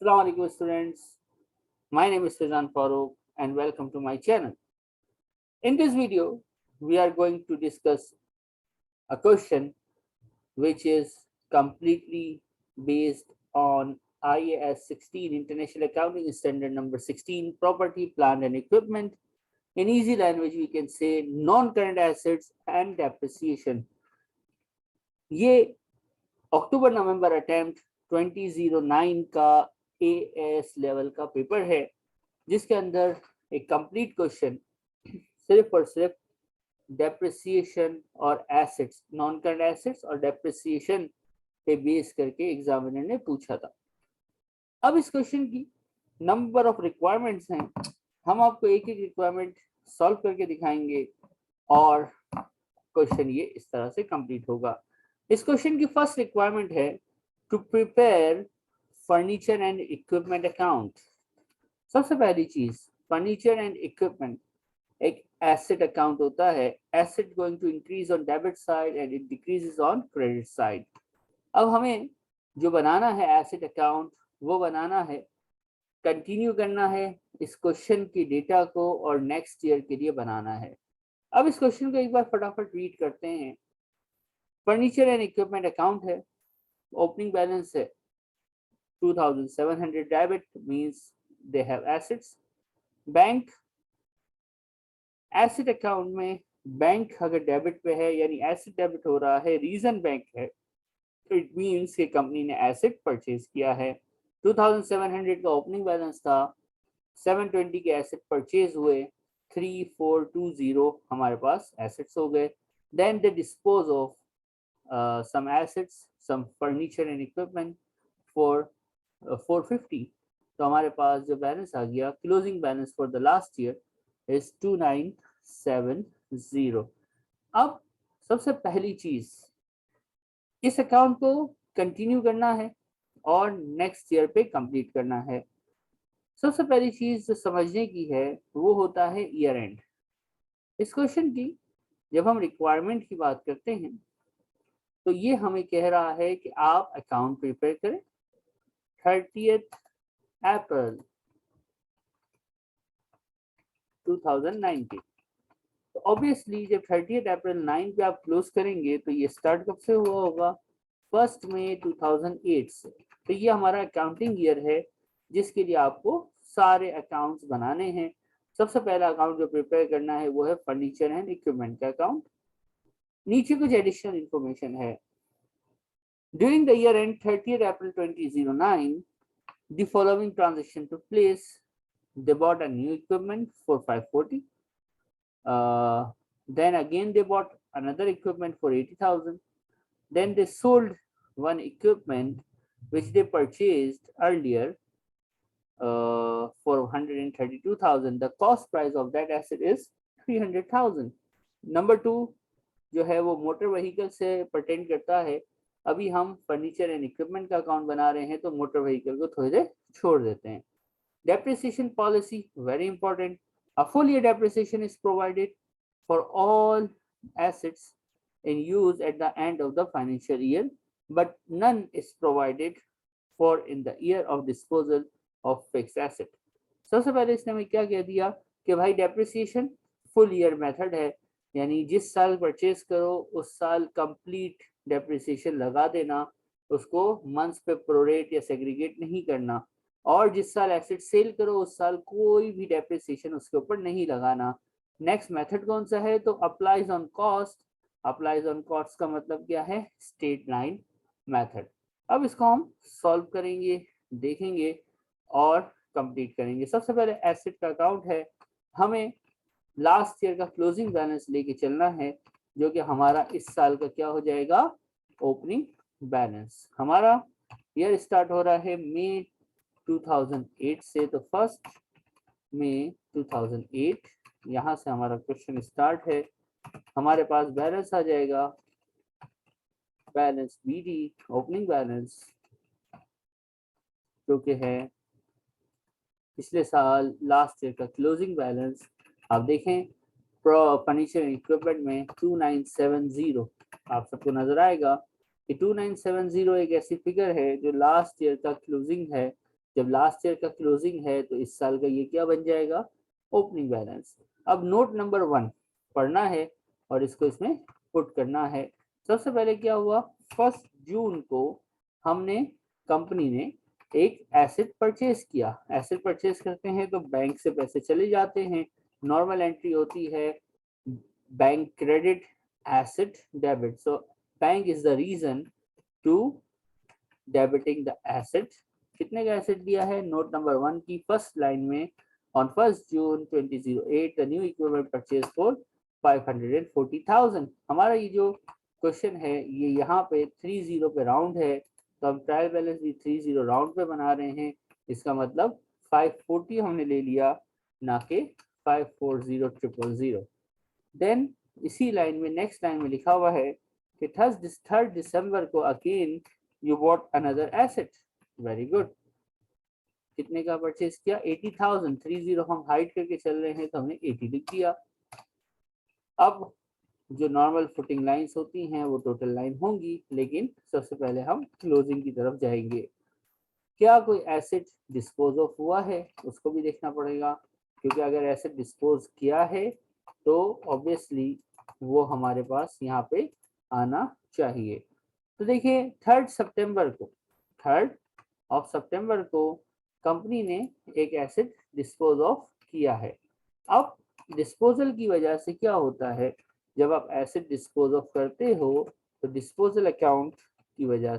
Assalamu alaikum students. My name is Fizan Farooq and welcome to my channel. In this video, we are going to discuss a question which is completely based on IAS 16 International Accounting Standard number 16 Property, Plant and Equipment. In easy language, we can say non-current assets and depreciation. ये अक्टूबर नवंबर attempt 2009 का AS level का paper है जिसके अंदर एक complete question सिर्फ और सिर्फ डेप्रिसिएशन और एसेट्स, नॉन करंट एसेट्स और डेप्रिसिएशन पे बेस करके एग्जामिनर ने पूछा था। अब इस क्वेश्चन की नंबर ऑफ रिक्वायरमेंट्स हैं, हम आपको एक एक रिक्वायरमेंट सॉल्व करके दिखाएंगे और क्वेश्चन ये इस तरह से कंप्लीट होगा। इस क्वेश्चन की फर्स्ट रिक्वायरमेंट है to prepare furniture and equipment account. सबसे पहली चीज, फर्नीचर एंड इक्विपमेंट एक एसेट अकाउंट होता है। Asset going to increase on debit side and it decreases on credit side. अब हमें जो बनाना है एसेट अकाउंट वो बनाना है, कंटिन्यू करना है इस क्वेश्चन की डेटा को और नेक्स्ट ईयर के लिए बनाना है। अब इस क्वेश्चन को एक बार फटाफट रीड करते हैं। फर्नीचर एंड इक्विपमेंट अकाउंट है, ओपनिंग बैलेंस है 2700, debit means they have assets. Bank, asset account में बैंक अगर डेबिट पे है यानी एसेट डेबिट हो रहा है, रीजन बैंक है, तो इट मींस कि कंपनी ने एसेट परचेज किया है। 2700 का ओपनिंग बैलेंस था, 720 के एसेट परचेज हुए, 3420 हमारे पास एसेट्स हो गए। Then they dispose of some assets, some furniture and equipment for 450। तो हमारे पास जो बैलेंस आ गया, closing balance for the last year is 2970। अब सबसे पहली चीज, इस अकाउंट को कंटिन्यू करना है और नेक्स्ट ईयर पे कंप्लीट करना है। सबसे पहली चीज जो समझने की है वो होता है ईयर एंड। इस क्वेश्चन की जब हम रिक्वायरमेंट की बात करते हैं तो ये हमें कह रहा है कि आप अकाउंट प्रिपेयर करें 30 अप्रैल 2019। तो ऑब्वियसली जब 30 अप्रैल 9 पे आप क्लोज करेंगे तो ये स्टार्ट कब से हुआ होगा? 1 मई 2008 से। तो ये हमारा अकाउंटिंग ईयर है जिसके लिए आपको सारे अकाउंट्स बनाने हैं। सबसे पहला अकाउंट जो प्रिपेयर करना है वो है फर्नीचर एंड इक्विपमेंट का अकाउंट। नीचे कुछ एडिशनल इंफॉर्मेशन है। During the year end 30th April 2009, the following transaction took place. They bought a new equipment for 540. Then again they bought another equipment for 80,000. Then they sold one equipment which they purchased earlier for 132,000. The cost price of that asset is 300,000. Number 2 जो है वो motor vehicle से परटेन करता है। अभी हम furniture and equipment का account बना रहे हैं तो मोटर व्हीकल को थोड़ी देर छोड़ देते हैं। Depreciation policy very important. A full year depreciation is provided for all assets in use at the end of the financial year but none is provided for in the year of disposal of fixed asset. सबसे पहले इसने हमें क्या कह दिया कि भाई depreciation full year method है, यानी जिस साल परचेज करो उस साल कंप्लीट डेप्रिसिएशन लगा देना, उसको मंथ्स पे प्रोरेट या सेग्रीगेट नहीं करना। और जिस साल एसेट सेल करो उस साल कोई भी डेप्रिसिएशन उसके ऊपर नहीं लगाना। नेक्स्ट मेथड कौन सा है? तो applies on cost. Applies on cost का मतलब क्या है? Straight line method. अब इसको हम सॉल्व करेंगे, देखेंगे और कंप्लीट करेंगे। सबसे पहले एसेट का अकाउंट है, हमें लास्ट ईयर का क्लोजिंग बैलेंस लेके चलना है जो कि हमारा इस साल का क्या हो जाएगा? Opening balance. हमारा ईयर स्टार्ट हो रहा है मई 2008 से, तो 1 मई 2008 यहाँ से हमारा क्वेश्चन स्टार्ट है। हमारे पास बैलेंस आ जाएगा, बैलेंस BD ओपनिंग बैलेंस जो कि है पिछले साल लास्ट ईयर का क्लोजिंग बैलेंस। आप देखें फर्नीचर इक्विपमेंट में 2970 आप सबको नजर आएगा कि 2970 एक ऐसी फिगर है जो लास्ट ईयर का क्लोजिंग है जब लास्ट ईयर का क्लोजिंग है तो इस साल का ये क्या बन जाएगा, ओपनिंग बैलेंस। अब नोट नंबर 1 पढ़ना है और इसको इसमें पुट करना है। सबसे पहले क्या हुआ, 1 जून को हमने, कंपनी ने एक एसेट परचेज किया। एसेट परचेज करते हैं तो बैंक से पैसे चले जाते हैं, नॉर्मल एंट्री होती है bank credit asset debit. So bank is the reason to debiting the asset. कितने का एसेट दिया है, नोट नंबर 1 की फर्स्ट लाइन में, on 1 June 2008 the new equipment purchase for 540,000। हमारा ये जो क्वेश्चन है ये यहाँ पे 30 पे राउंड है, तो हम ट्रायल बैलेंस भी 30 राउंड पे बना रहे हैं। इसका मतलब 540 हमने ले लिया, ना के 540,000। देन इसी लाइन में नेक्स्ट लाइन में लिखा हुआ है कि 3 दिसंबर को again you bought another asset. Very good. कितने का परचेज किया, 80,000। 30 हम हाइड करके चल रहे हैं तो हमने 80 लिख दिया। अब जो नॉर्मल फुटिंग लाइंस होती हैं वो टोटल लाइन होंगी, लेकिन सबसे पहले हम क्लोजिंग की तरफ जाएंगे। क्या कोई एसेट डिस्पोज ऑफ हुआ है, उसको भी देखना पड़ेगा, क्योंकि अगर एसेट डिस्पोज किया है तो ऑब्वियसली वो हमारे पास यहाँ पे आना चाहिए। तो देखिए 3 सितंबर को कंपनी ने एक एसेट डिस्पोज ऑफ किया है। अब डिस्पोजल की वजह से क्या होता है, जब आप एसेट डिस्पोज ऑफ करते हो तो डिस्पोजल अकाउंट की वजह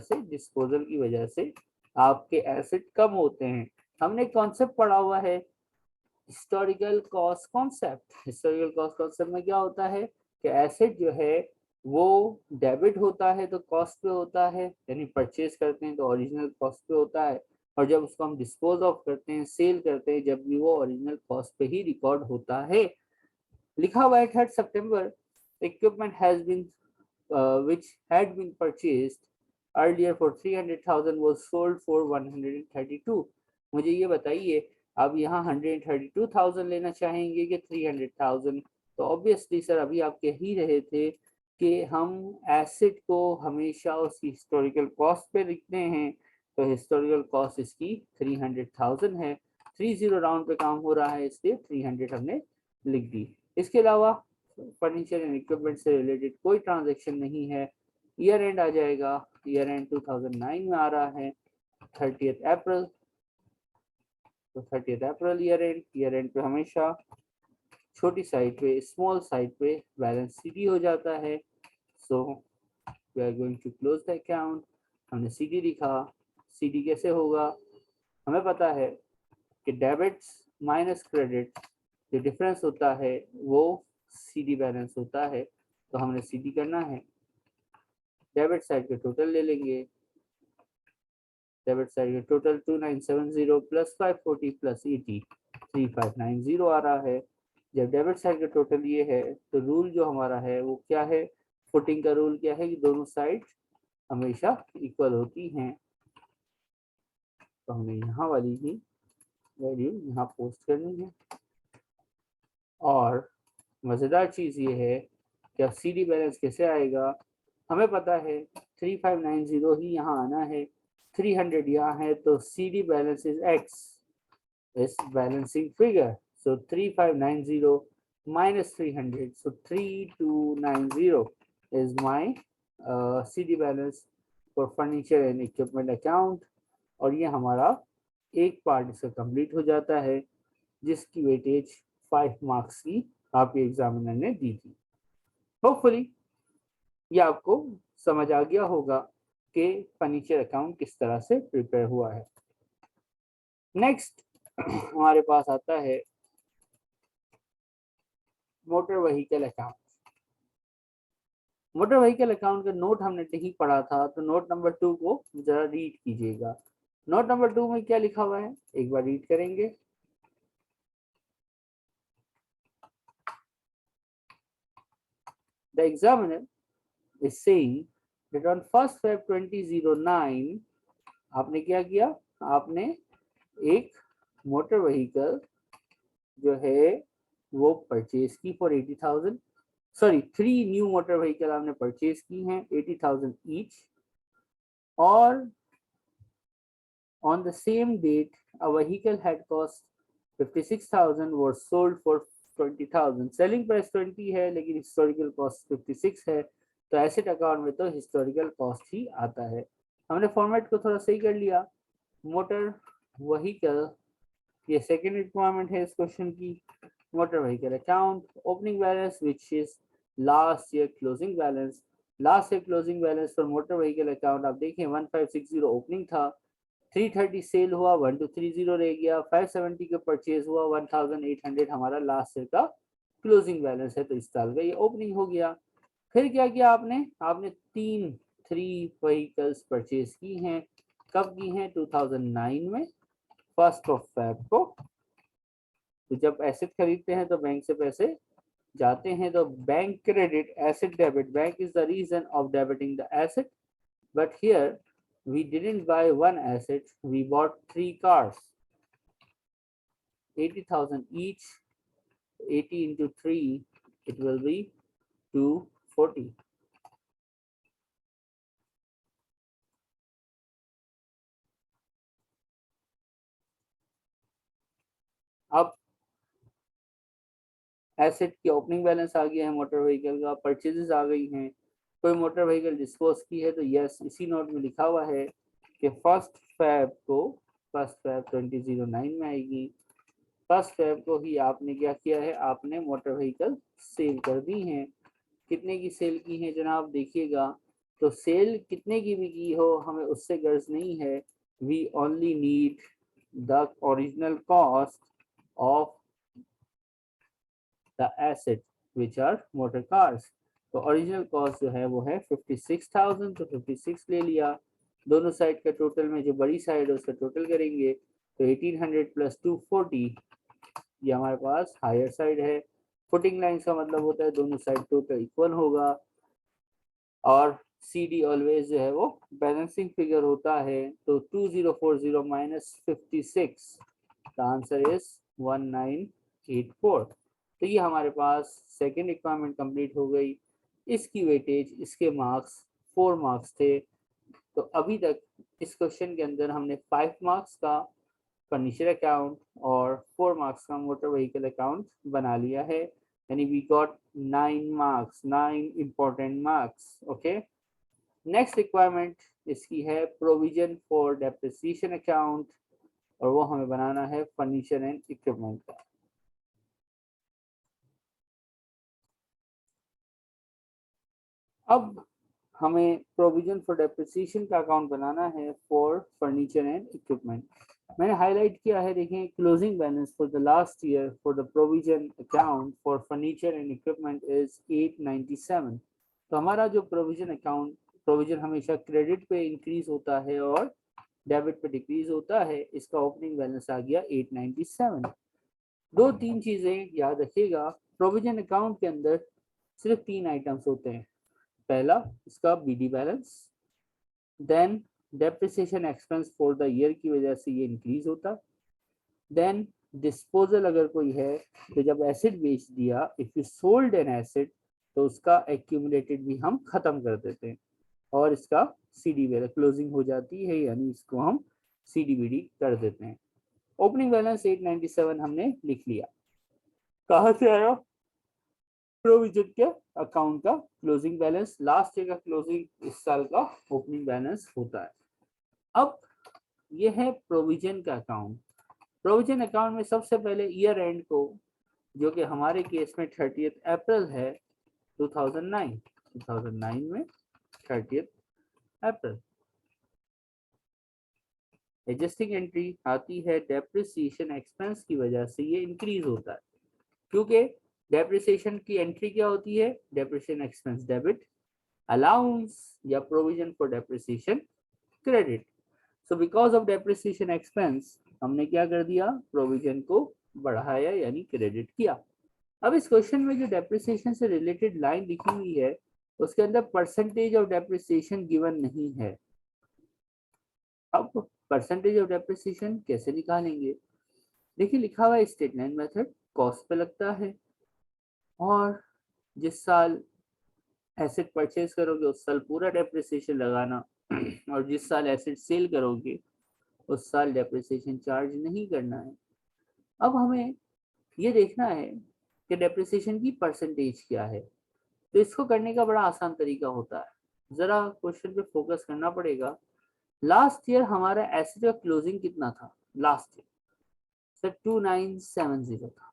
से आपके एसेट कम होते हैं। हमने कॉन्सेप्ट पढ़ा हुआ है historical cost concept. Historical cost concept में क्या होता है कि एसेट जो है वो डेबिट होता है तो कॉस्ट पे होता है, यानी परचेज करते हैं तो ओरिजिनल कॉस्ट पे होता है, और जब उसको हम डिस्पोज ऑफ करते हैं, सेल करते हैं, जब भी वो ओरिजिनल कॉस्ट पे ही रिकॉर्ड होता है। लिखा हुआ है 3 सितंबर equipment has been which had been purchased earlier for 300,000 was sold for 132। मुझे ये बताइए अब यहाँ 132,000 लेना चाहेंगे कि 300,000? तो ऑब्वियसली सर अभी आप कह ही रहे थे कि हम एसेट को हमेशा उसकी हिस्टोरिकल कॉस्ट पे लिखते हैं, तो हिस्टोरिकल कॉस्ट इसकी 300,000 है। 30 राउंड पे काम हो रहा है इसलिए 300 हमने लिख दी। इसके अलावा फर्नीचर एंड इक्विपमेंट से रिलेटेड कोई ट्रांजैक्शन नहीं है। ईयर एंड आ जाएगा, ईयर एंड 2009 में आ रहा है 30 अप्रैल, तो 30 अप्रैल ईयर एंड पे हमेशा छोटी साइड पे, स्मॉल साइड पे बैलेंस सीडी हो जाता है। So we are going to close the account. हमने सीडी लिखा। सीडी कैसे होगा, हमें पता है कि डेबिट्स माइनस क्रेडिट जो डिफरेंस होता है वो सीडी बैलेंस होता है, तो हमने सीडी करना है। डेबिट साइड के टोटल ले लेंगे, डेबिट साइड के टोटल 2970 प्लस 540 प्लस 80 3590 आ रहा है। जब डेबिट साइड का टोटल ये है तो रूल जो हमारा है वो क्या है, फुटिंग का रूल क्या है कि दोनों साइड हमेशा इक्वल होती हैं, तो हमें यहाँ वाली ही वैल्यू यहाँ पोस्ट करनी है। और मज़ेदार चीज़ ये है कि अब सी डी बैलेंस कैसे आएगा, हमें पता है 3590 ही यहाँ आना है, 300 यहाँ है, तो C D balance is X, is balancing figure. So 3590 minus 300, so 3290 is my CD balance for furniture and equipment account। और ये हमारा एक पार्ट इसका कंप्लीट हो जाता है, जिसकी वेटेज 5 मार्क्स की आपके एग्जामिनर ने दी थी। होपफुली ये आपको समझ आ गया होगा कि फर्नीचर अकाउंट किस तरह से प्रिपेयर हुआ है। नेक्स्ट हमारे पास आता है motor vehicle account. Motor vehicle account का नोट हमने नहीं पढ़ा था, तो नोट नंबर 2 को जरा रीड कीजिएगा। नोट नंबर 2 में क्या लिखा हुआ है एक बार रीड करेंगे। The examiner is saying that on 1st Feb 2009 आपने क्या किया, आपने एक मोटर व्हीकल जो है वो परचेज की for 80,000, sorry 3 new motor vehicle आपने परचेज की हैं 80,000 ईच, और on the same date a vehicle had cost 56,000 was sold for 20,000. Selling price 20 है लेकिन हिस्टोरिकल कॉस्ट 56 है, तो एसेट अकाउंट में तो हिस्टोरिकल कॉस्ट ही आता है। हमने फॉर्मेट को थोड़ा सही कर लिया। मोटर व्हीकल, ये सेकेंड रिक्वायरमेंट है इस क्वेश्चन की। Motor vehicle account, opening balance which is last year closing balance. Last year closing balance for motor vehicle account आप देखें 1560 ओपनिंग था, 330 सेल हुआ, 1230 रह गया, 570 का परचेज हुआ, 1800 हमारा लास्ट ईयर का क्लोजिंग बैलेंस है, तो इस साल का ये ओपनिंग हो गया। फिर क्या किया आपने, आपने थ्री व्हीकल्स परचेज की हैं। कब की हैं? 2009 में, 1 February को। तो जब एसेट खरीदते हैं तो बैंक से पैसे जाते हैं, तो bank credit asset debit, bank is the reason of debiting the asset, but here we didn't buy one asset, we bought 3 cars, 80,000 each, 80 into 3, it will be 240. अब एसेट की ओपनिंग बैलेंस आ गया है, motor vehicle का purchases आ गई हैं, कोई motor vehicle dispose की है, तो यस इसी नोट में लिखा हुआ है कि 1 Feb को 1 Feb 2009 में आएगी। 1 Feb को ही आपने क्या किया है, आपने मोटर व्हीकल सेल कर दी हैं। कितने की सेल की है जनाब, देखिएगा, तो सेल कितने की भी की हो हमें उससे गर्ज नहीं है, we only need the original cost of the asset which are motor cars. तो ओरिजिनल कॉस्ट जो है वो है 56,000, तो 56 ले लिया। दोनों साइड का टोटल में जो बड़ी साइड है उसका टोटल करेंगे, तो 1800 प्लस 240, ये हमारे पास हायर साइड है। फुटिंग लाइन्स का मतलब होता है दोनों साइड टोटल इक्वल होगा, और सी डी ऑलवेज जो है वो बैलेंसिंग फिगर होता है, तो 2040 माइनस 56, द आंसर इज 1984। तो ये हमारे पास सेकेंड रिक्वायरमेंट कंप्लीट हो गई। इसकी वेटेज, इसके मार्क्स 4 मार्क्स थे, तो अभी तक इस क्वेश्चन के अंदर हमने 5 मार्क्स का फर्नीचर अकाउंट और 4 मार्क्स का मोटर व्हीकल अकाउंट बना लिया है, यानी we got 9 marks, 9 important marks. Okay, next requirement इसकी है प्रोविजन फॉर डेप्रिसिएशन अकाउंट, और वो हमें बनाना है फर्नीचर एंड इक्विपमेंट का। अब हमें प्रोविजन फॉर डेप्रिसिएशन का अकाउंट बनाना है फॉर फर्नीचर एंड इक्विपमेंट। मैंने हाईलाइट किया है, देखें, closing balance for the last year for the provision account for furniture and equipment is 897। तो हमारा जो प्रोविजन अकाउंट, प्रोविजन हमेशा क्रेडिट पे इंक्रीज होता है और डेबिट पे डिक्रीज होता है, इसका ओपनिंग बैलेंस आ गया 897। 2-3 चीजें याद रखिएगा, प्रोविजन अकाउंट के अंदर सिर्फ 3 आइटम्स होते हैं। पहला इसका BD balance, then depreciation expense for the year की वजह से ये इंक्रीज होता, देन डिस्पोजल अगर कोई है तो जब एसेट बेच दिया, if you sold an asset, तो उसका एक्यूमुलेटेड भी हम खत्म कर देते हैं, और इसका सीडी बैलेंस क्लोजिंग हो जाती है, यानी इसको हम सीडीबीडी कर देते हैं। ओपनिंग बैलेंस 897 हमने लिख लिया। कहाँ से आया? प्रोविजन के अकाउंट का क्लोजिंग बैलेंस, लास्ट ईयर का क्लोजिंग इस साल का ओपनिंग बैलेंस होता है। अब ये है प्रोविजन का अकाउंट। प्रोविजन अकाउंट में सबसे पहले ईयर एंड को, जो कि हमारे केस में 30 अप्रैल है 2009 में 30 अप्रैल, एडजस्टिंग एंट्री आती है डेप्रिसिएशन एक्सपेंस की वजह से ये इंक्रीज होता है, क्योंकि डेप्रिसिएशन की एंट्री क्या होती है, डेप्रिसिएशन एक्सपेंस डेबिट, अलाउंस या provision for depreciation credit. So because of depreciation expense हमने क्या कर दिया, प्रोविजन को बढ़ाया यानी क्रेडिट किया। अब इस क्वेश्चन में जो डेप्रिसिएशन से रिलेटेड लाइन लिखी हुई है उसके अंदर परसेंटेज ऑफ डेप्रिसिएशन गिवन नहीं है। अब परसेंटेज ऑफ डेप्रिसिएशन कैसे निकालेंगे? देखिए, लिखा हुआ है स्ट्रेट लाइन मेथड, कॉस्ट पे लगता है, और जिस साल एसेट परचेज करोगे उस साल पूरा डेप्रिसिएशन लगाना, और जिस साल एसेट सेल करोगे उस साल डेप्रिसिएशन चार्ज नहीं करना है। अब हमें ये देखना है कि डेप्रिसिएशन की परसेंटेज क्या है। तो इसको करने का बड़ा आसान तरीका होता है, जरा क्वेश्चन पे फोकस करना पड़ेगा। लास्ट ईयर हमारा एसेट का क्लोजिंग कितना था? लास्ट ईयर सर 2970 था।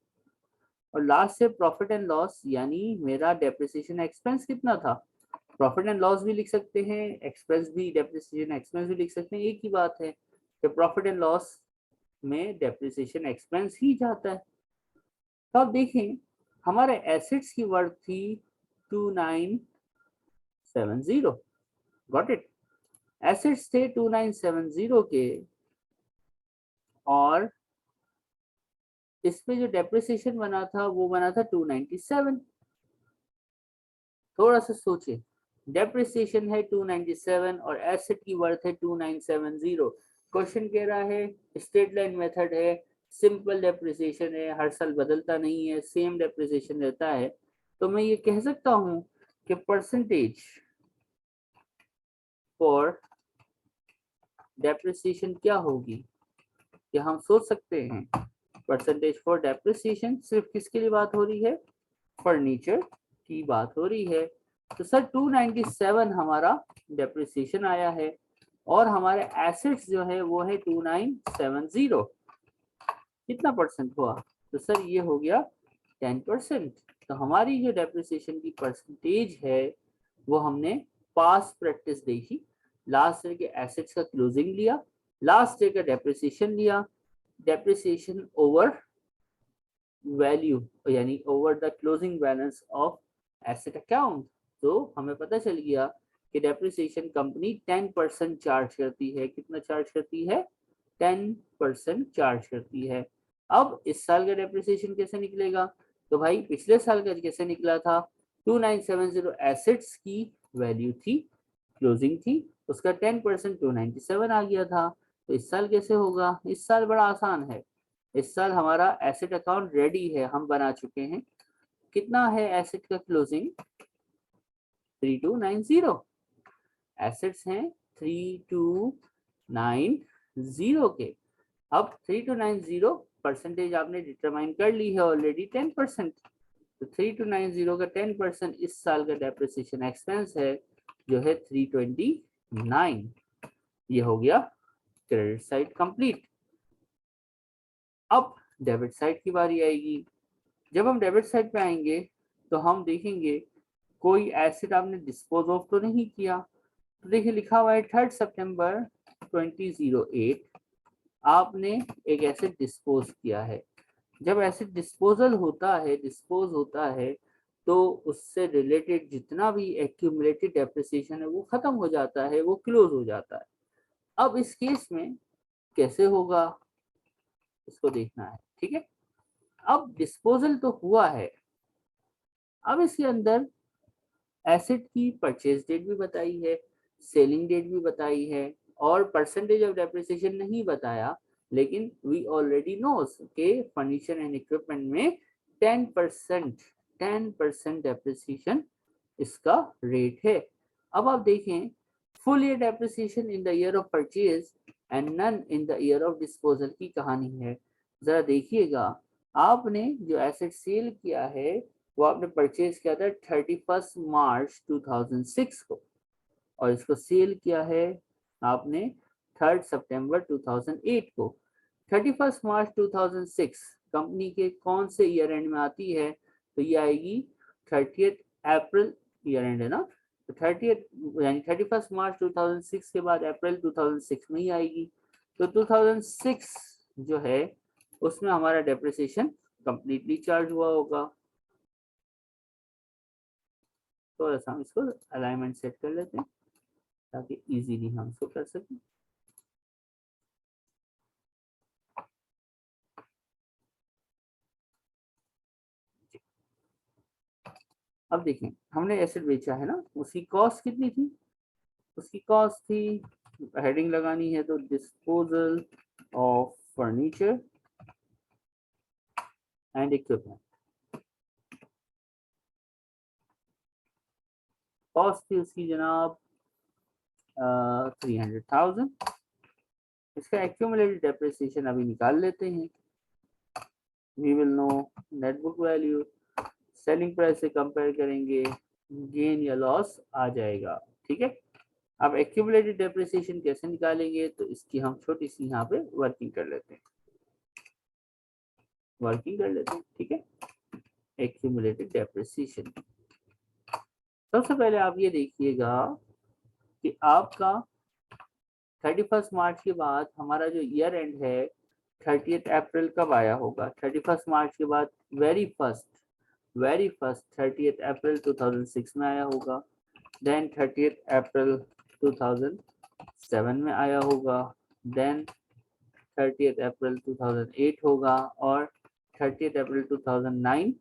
और last year profit and loss यानी मेरा डेप्रिसिएशन एक्सपेंस कितना था? प्रॉफिट एंड लॉस भी लिख सकते हैं, एक्सपेंस भी, डेप्रिसिएशन एक्सपेंस भी लिख सकते हैं, एक ही बात है कि प्रॉफिट एंड लॉस में डेप्रिसिएशन एक्सपेंस ही जाता है। तो आप देखें हमारे एसेट्स की वर्थ थी 2970। Got it. एसेट्स थे 2970 के, और इस पे जो डेप्रिसिएशन बना था वो बना था 297। थोड़ा सा सोचिए, डेप्रिसिएशन है 297 और एसेट की वर्थ है 2970। क्वेश्चन कह रहा है स्ट्रेट लाइन मेथड है, सिंपल डेप्रिसिएशन है, हर साल बदलता नहीं है, सेम डेप्रिसिएशन रहता है। तो मैं ये कह सकता हूं कि परसेंटेज फॉर डेप्रिसिएशन क्या होगी? कि हम सोच सकते हैं परसेंटेज फॉर डेप्रिसिएशन सिर्फ किसके लिए बात हो रही है? फर्नीचर की बात हो रही है। तो सर 297 हमारा डेप्रिसिएशन आया है और हमारे एसेट्स जो है वो है 2970। कितना परसेंट हुआ? तो सर ये हो गया 10%। तो हमारी जो डेप्रिसिएशन की परसेंटेज है वो हमने पास प्रैक्टिस देखी, लास्ट ईयर के एसेट्स का क्लोजिंग लिया, लास्ट ईयर का डेप्रिसिएशन लिया, डेप्रिसिएशन ओवर वैल्यू यानी over the closing balance of asset account. तो हमें पता चल गया कि डेप्रिसिएशन कंपनी 10% चार्ज करती है। कितना चार्ज करती है? 10% चार्ज करती है। अब इस साल का डेप्रिसिएशन कैसे निकलेगा? तो भाई पिछले साल का कैसे निकला था? 2970 एसेट्स की वैल्यू थी, क्लोजिंग थी, उसका 10% 297 आ गया था। तो इस साल कैसे होगा? इस साल बड़ा आसान है। इस साल हमारा एसेट अकाउंट रेडी है, हम बना चुके हैं। कितना है एसेट का क्लोजिंग? 3290। एसेट्स हैं 3290 के। अब 3290 परसेंटेज आपने डिटरमाइन कर ली है ऑलरेडी 10%। तो 3290 का 10% इस साल का डेप्रिसिएशन एक्सपेंस है जो है 329। ये हो गया क्रेडिट साइड कंप्लीट। अब डेबिट साइड की बारी आएगी। जब हम डेबिट साइड पे आएंगे तो हम देखेंगे कोई एसेट आपने डिस्पोज ऑफ तो नहीं किया। तो देखिए लिखा हुआ है 3 सितंबर 2008 आपने एक एसेट डिस्पोज किया है। जब एसेट डिस्पोजल होता है, डिस्पोज होता है, तो उससे रिलेटेड जितना भी एक्यूमुलेटेड डेप्रिसिएशन है वो खत्म हो जाता है, वो क्लोज हो जाता है। अब इस केस में कैसे होगा इसको देखना है, ठीक है। अब डिस्पोजल तो हुआ है, अब इसके अंदर एसेट की परचेज डेट भी बताई है, सेलिंग डेट भी बताई है, और परसेंटेज ऑफ डेप्रिसिएशन नहीं बताया। लेकिन वी ऑलरेडी नोस के फर्नीचर एंड इक्विपमेंट में 10% डेप्रिसिएशन इसका रेट है। अब आप देखें full year depreciation in the year of purchase and none in the year of disposal की कहानी है। जरा देखिएगा, आपने जो एसेट सेल किया है वो आपने परचेज किया था 31 मार्च 2006 को, और इसको सेल किया है आपने 3 सितंबर 2008 को। 31 मार्च 2006 कंपनी के कौन से ईयर एंड में आती है? तो ये आएगी 30 अप्रैल, ईयर एंड है ना, तो 30 यानी 31 मार्च 2006 के बाद अप्रैल 2006 में ही आएगी। तो 2006 जो है उसमें हमारा डेप्रिसिएशन कंप्लीटली चार्ज हुआ होगा। तो ऐसा हम इसको अलाइनमेंट सेट कर लेते हैं ताकि इजीली हम इसको कर सकें। अब देखें हमने एसेट बेचा है ना, उसकी कॉस्ट कितनी थी? उसकी कॉस्ट थी, हेडिंग लगानी है तो disposal of furniture and equipment. Cost थी उसकी जनाब 300,000। इसका एक्यूमुलेटेड डेप्रिसिएशन अभी निकाल लेते हैं। We will know net book value, selling price से कंपेयर करेंगे, गेन या लॉस आ जाएगा। ठीक है, अब एक्यूमुलेटेड डेप्रिसिएशन कैसे निकालेंगे, तो इसकी हम छोटी सी यहाँ पे वर्किंग कर लेते हैं, ठीक है। एक्यूमुलेटेड डेप्रिसिएशन, सबसे पहले आप ये देखिएगा कि आपका 31 मार्च के बाद हमारा जो ईयर एंड है 30 अप्रैल कब आया होगा। 31 मार्च के बाद वेरी फर्स्ट 30 अप्रैल 2006 में आया होगा, देन 30 अप्रैल 2007 में आया होगा, देन 30 अप्रैल 2008 होगा और 30 अप्रैल 2009